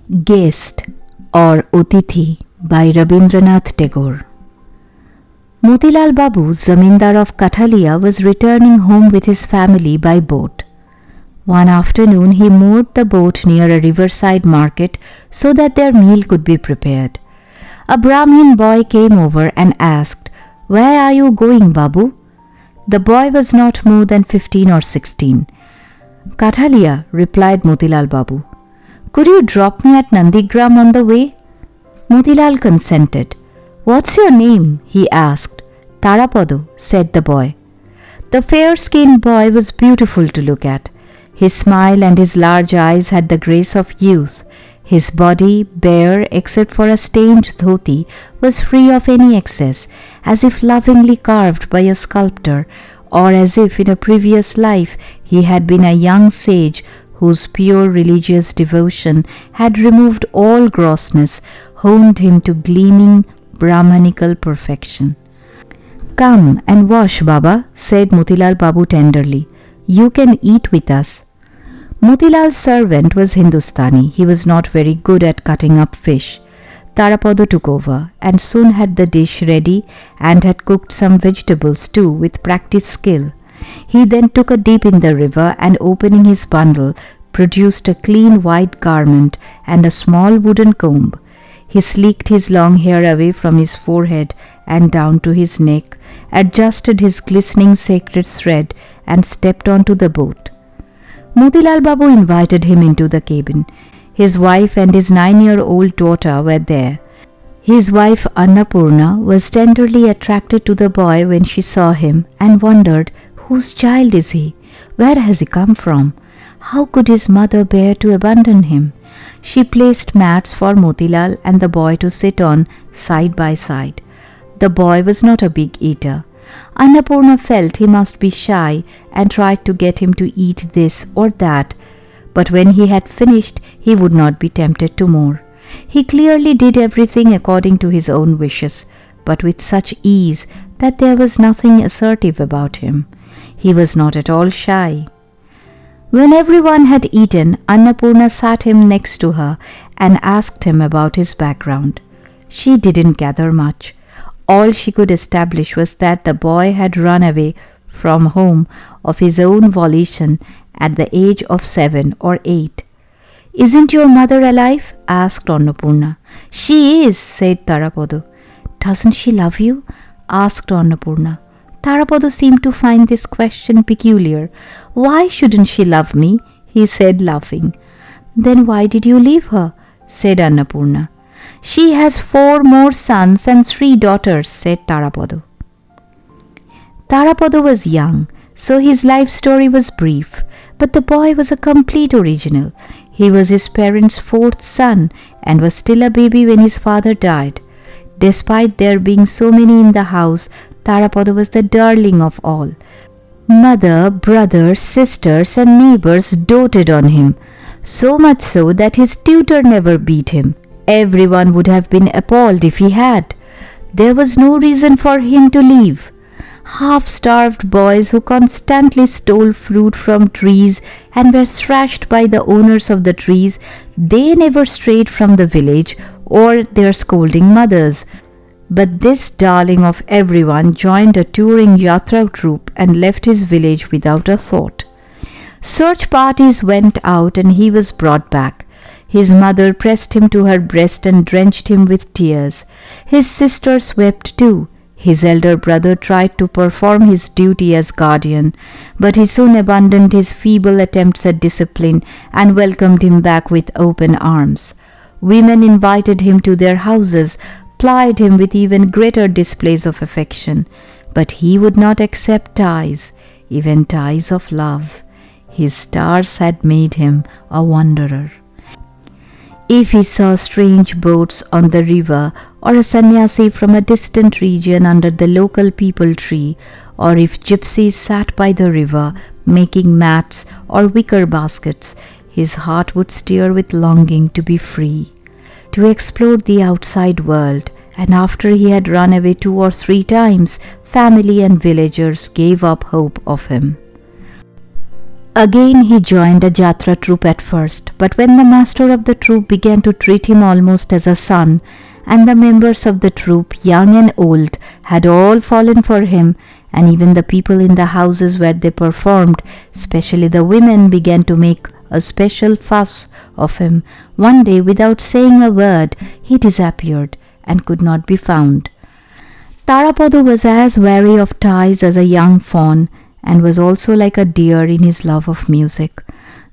Guest or Atithi by Rabindranath Tagore. Motilal Babu, zamindar of Kathalia, was returning home with his family by boat. One afternoon he moored the boat near a riverside market so that their meal could be prepared. A Brahmin boy came over and asked, "Where are you going, Babu?" The boy was not more than 15 or 16. "Kathalia," replied Motilal Babu. "Could you drop me at Nandigram on the way?" Motilal consented. "What's your name?" he asked. "Tarapada," said the boy. The fair-skinned boy was beautiful to look at. His smile and his large eyes had the grace of youth. His body, bare except for a stained dhoti, was free of any excess, as if lovingly carved by a sculptor, or as if in a previous life he had been a young sage whose pure religious devotion had removed all grossness, honed him to gleaming Brahmanical perfection. "Come and wash, Baba," said Motilal Babu tenderly. "You can eat with us." Motilal's servant was Hindustani. He was not very good at cutting up fish. Tarapada took over and soon had the dish ready and had cooked some vegetables too with practiced skill. He then took a dip in the river and, opening his bundle, produced a clean white garment and a small wooden comb. He sleeked his long hair away from his forehead and down to his neck, adjusted his glistening sacred thread, and stepped onto the boat. Motilal Babu invited him into the cabin. His wife and his 9-year-old daughter were there. His wife Annapurna was tenderly attracted to the boy when she saw him and wondered, whose child is he? Where has he come from? How could his mother bear to abandon him? She placed mats for Motilal and the boy to sit on side by side. The boy was not a big eater. Annapurna felt he must be shy and tried to get him to eat this or that, but when he had finished he would not be tempted to more. He clearly did everything according to his own wishes, but with such ease that there was nothing assertive about him. He was not at all shy. When everyone had eaten, Annapurna sat him next to her and asked him about his background. She didn't gather much. All she could establish was that the boy had run away from home of his own volition at the age of 7 or 8. "Isn't your mother alive?" asked Annapurna. "She is," said Tarapada. "Doesn't she love you?" asked Annapurna. Tarapada seemed to find this question peculiar. "Why shouldn't she love me?" he said, laughing. "Then why did you leave her?" said Annapurna. "She has 4 more sons and 3 daughters," said Tarapada. Tarapada was young, so his life story was brief, but the boy was a complete original. He was his parents' 4th son and was still a baby when his father died. Despite there being so many in the house, Tarapada was the darling of all. Mother, brothers, sisters and neighbors doted on him, so much so that his tutor never beat him. Everyone would have been appalled if he had. There was no reason for him to leave. Half-starved boys who constantly stole fruit from trees and were thrashed by the owners of the trees, they never strayed from the village or their scolding mothers. But this darling of everyone joined a touring yatra troupe and left his village without a thought. Search parties went out and he was brought back. His mother pressed him to her breast and drenched him with tears. His sisters wept too. His elder brother tried to perform his duty as guardian, but he soon abandoned his feeble attempts at discipline and welcomed him back with open arms. Women invited him to their houses, plied him with even greater displays of affection, but he would not accept ties, even ties of love. His stars had made him a wanderer. If he saw strange boats on the river, or a sannyasi from a distant region under the local peepal tree, or if gypsies sat by the river making mats or wicker baskets, his heart would stir with longing to be free, to explore the outside world, and after he had run away 2 or 3 times, family and villagers gave up hope of him. Again he joined a jatra troupe at first, but when the master of the troupe began to treat him almost as a son, and the members of the troupe, young and old, had all fallen for him, and even the people in the houses where they performed, especially the women, began to make a special fuss of him, one day, without saying a word, he disappeared and could not be found. Tarapada was as wary of ties as a young fawn, and was also like a deer in his love of music.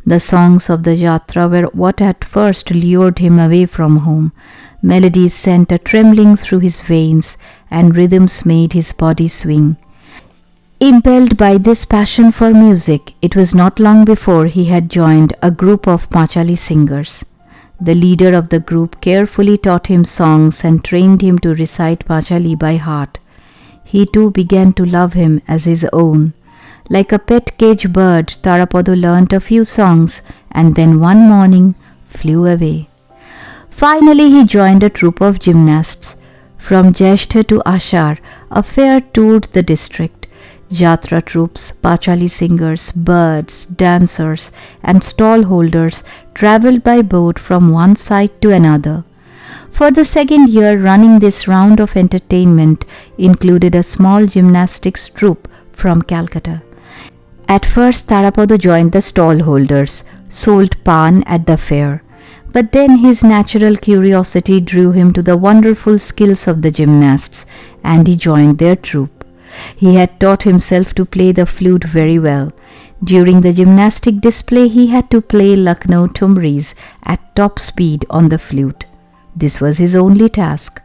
The songs of the jatra were what at first lured him away from home. Melodies sent a trembling through his veins, and rhythms made his body swing. Impelled by this passion for music, it was not long before he had joined a group of Panchali singers. The leader of the group carefully taught him songs and trained him to recite Panchali by heart. He too began to love him as his own. Like a pet cage bird, Tarapada learnt a few songs and then one morning flew away. Finally he joined a troupe of gymnasts. From Jeshtha to Ashar, a fair toured the district. Jatra troops, Panchali singers, birds, dancers, and stall holders travelled by boat from one side to another. For the second year running, this round of entertainment included a small gymnastics troupe from Calcutta. At first Tarapada joined the stall holders, sold pan at the fair. But then his natural curiosity drew him to the wonderful skills of the gymnasts, and he joined their troupe. He had taught himself to play the flute very well. During the gymnastic display he had to play Lucknow Tumris at top speed on the flute. This was his only task.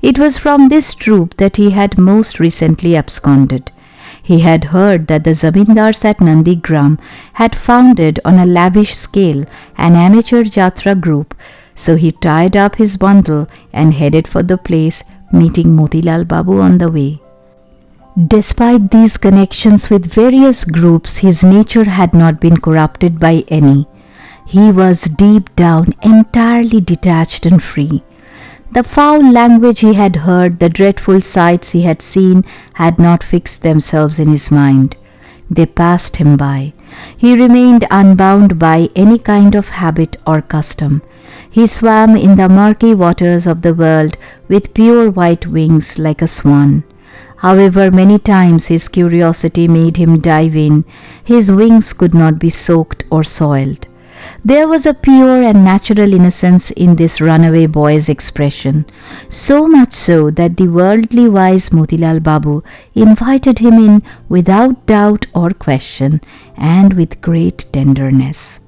It was from this troupe that he had most recently absconded. He had heard that the zamindars at Nandigram had founded on a lavish scale an amateur jatra group, so he tied up his bundle and headed for the place, meeting Motilal Babu on the way. Despite these connections with various groups, his nature had not been corrupted by any. He was deep down entirely detached and free. The foul language he had heard, the dreadful sights he had seen, had not fixed themselves in his mind. They passed him by. He remained unbound by any kind of habit or custom. He swam in the murky waters of the world with pure white wings like a swan. However many times his curiosity made him dive in, his wings could not be soaked or soiled. There was a pure and natural innocence in this runaway boy's expression, so much so that the worldly wise Motilal Babu invited him in without doubt or question, and with great tenderness.